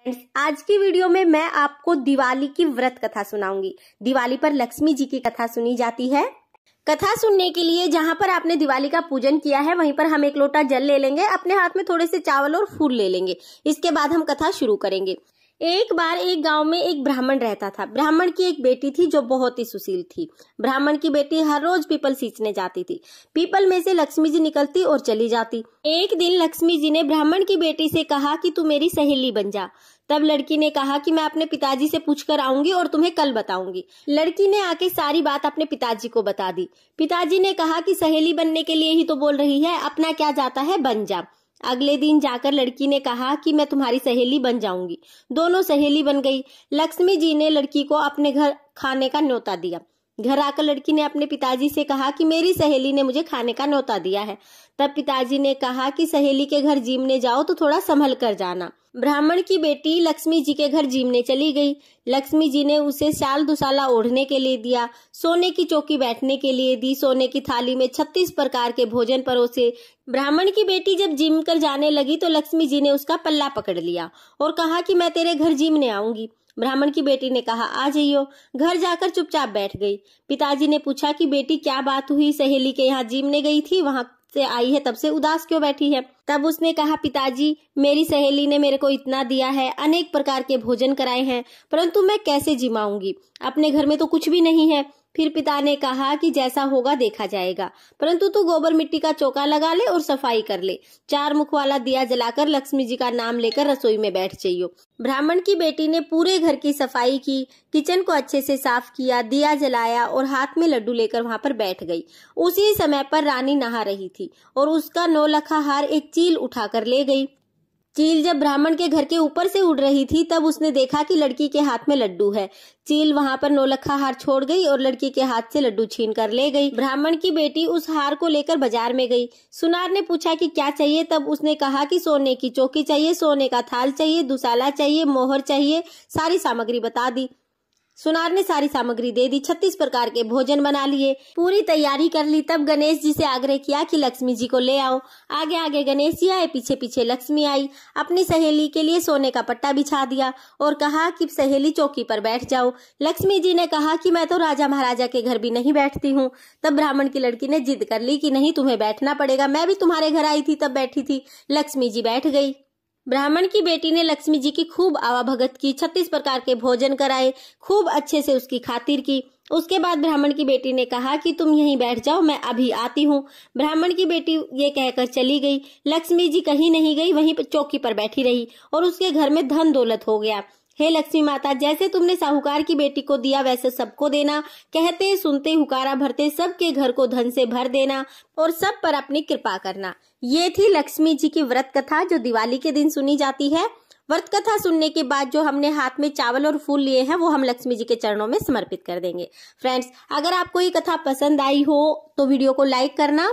आज की वीडियो में मैं आपको दिवाली की व्रत कथा सुनाऊंगी। दिवाली पर लक्ष्मी जी की कथा सुनी जाती है। कथा सुनने के लिए जहां पर आपने दिवाली का पूजन किया है वहीं पर हम एक लोटा जल ले लेंगे, अपने हाथ में थोड़े से चावल और फूल ले लेंगे। इसके बाद हम कथा शुरू करेंगे। एक बार एक गांव में एक ब्राह्मण रहता था। ब्राह्मण की एक बेटी थी जो बहुत ही सुशील थी। ब्राह्मण की बेटी हर रोज पीपल सींचने जाती थी। पीपल में से लक्ष्मी जी निकलती और चली जाती। एक दिन लक्ष्मी जी ने ब्राह्मण की बेटी से कहा कि तू मेरी सहेली बन जा। तब लड़की ने कहा कि मैं अपने पिताजी से पूछकर आऊंगी और तुम्हें कल बताऊंगी। लड़की ने आके सारी बात अपने पिताजी को बता दी। पिताजी ने कहा कि सहेली बनने के लिए ही तो बोल रही है, अपना क्या जाता है, बन जा। अगले दिन जाकर लड़की ने कहा कि मैं तुम्हारी सहेली बन जाऊंगी। दोनों सहेली बन गई। लक्ष्मी जी ने लड़की को अपने घर खाने का न्योता दिया। घर आकर लड़की ने अपने पिताजी से कहा कि मेरी सहेली ने मुझे खाने का न्योता दिया है। तब पिताजी ने कहा कि सहेली के घर जीमने जाओ तो थोड़ा संभल कर जाना। ब्राह्मण की बेटी लक्ष्मी जी के घर जीमने चली गई। लक्ष्मी जी ने उसे शाल दुसाला ओढ़ने के लिए दिया, सोने की चौकी बैठने के लिए दी, सोने की थाली में 36 प्रकार के भोजन परोसे। ब्राह्मण की बेटी जब जीम कर जाने लगी तो लक्ष्मी जी ने उसका पल्ला पकड़ लिया और कहा कि मैं तेरे घर जीमने आऊंगी। ब्राह्मण की बेटी ने कहा आ जाइयो। घर जाकर चुपचाप बैठ गई। पिताजी ने पूछा कि बेटी क्या बात हुई, सहेली के यहाँ जीमने गई थी, वहां से आई है, तब से उदास क्यों बैठी है। तब उसने कहा पिताजी मेरी सहेली ने मेरे को इतना दिया है, अनेक प्रकार के भोजन कराए हैं, परंतु मैं कैसे जिमाऊंगी, अपने घर में तो कुछ भी नहीं है। फिर पिता ने कहा कि जैसा होगा देखा जाएगा, परंतु तू गोबर मिट्टी का चौका लगा ले और सफाई कर ले। 4 मुख वाला दिया जलाकर लक्ष्मी जी का नाम लेकर रसोई में बैठ जाइयो। ब्राह्मण की बेटी ने पूरे घर की सफाई की, किचन को अच्छे से साफ किया, दिया जलाया और हाथ में लड्डू लेकर वहां पर बैठ गई। उसी समय पर रानी नहा रही थी और उसका 9 लखा हार एक चील उठाकर ले गई। चील जब ब्राह्मण के घर के ऊपर से उड़ रही थी तब उसने देखा कि लड़की के हाथ में लड्डू है। चील वहां पर 9 लखा हार छोड़ गई और लड़की के हाथ से लड्डू छीन कर ले गई। ब्राह्मण की बेटी उस हार को लेकर बाजार में गई। सुनार ने पूछा कि क्या चाहिए, तब उसने कहा कि सोने की चौकी चाहिए, सोने का थाल चाहिए, दुसाला चाहिए, मोहर चाहिए। सारी सामग्री बता दी। सुनार ने सारी सामग्री दे दी। 36 प्रकार के भोजन बना लिए, पूरी तैयारी कर ली। तब गणेश जी से आग्रह किया कि लक्ष्मी जी को ले आओ। आगे आगे गणेश जी आए, पीछे पीछे लक्ष्मी आई। अपनी सहेली के लिए सोने का पट्टा बिछा दिया और कहा कि सहेली चौकी पर बैठ जाओ। लक्ष्मी जी ने कहा कि मैं तो राजा महाराजा के घर भी नहीं बैठती हूँ। तब ब्राह्मण की लड़की ने जिद कर ली कि नहीं, तुम्हें बैठना पड़ेगा, मैं भी तुम्हारे घर आई थी तब बैठी थी। लक्ष्मी जी बैठ गई। ब्राह्मण की बेटी ने लक्ष्मी जी की खूब आवाभगत की, 36 प्रकार के भोजन कराए, खूब अच्छे से उसकी खातिर की। उसके बाद ब्राह्मण की बेटी ने कहा कि तुम यहीं बैठ जाओ, मैं अभी आती हूँ। ब्राह्मण की बेटी ये कहकर चली गई। लक्ष्मी जी कहीं नहीं गई, वहीं चौकी पर बैठी रही और उसके घर में धन दौलत हो गया। हे लक्ष्मी माता, जैसे तुमने साहूकार की बेटी को दिया वैसे सबको देना, कहते सुनते हुकारा भरते सबके घर को धन से भर देना और सब पर अपनी कृपा करना। ये थी लक्ष्मी जी की व्रत कथा जो दिवाली के दिन सुनी जाती है। व्रत कथा सुनने के बाद जो हमने हाथ में चावल और फूल लिए हैं वो हम लक्ष्मी जी के चरणों में समर्पित कर देंगे। फ्रेंड्स, अगर आपको ये कथा पसंद आई हो तो वीडियो को लाइक करना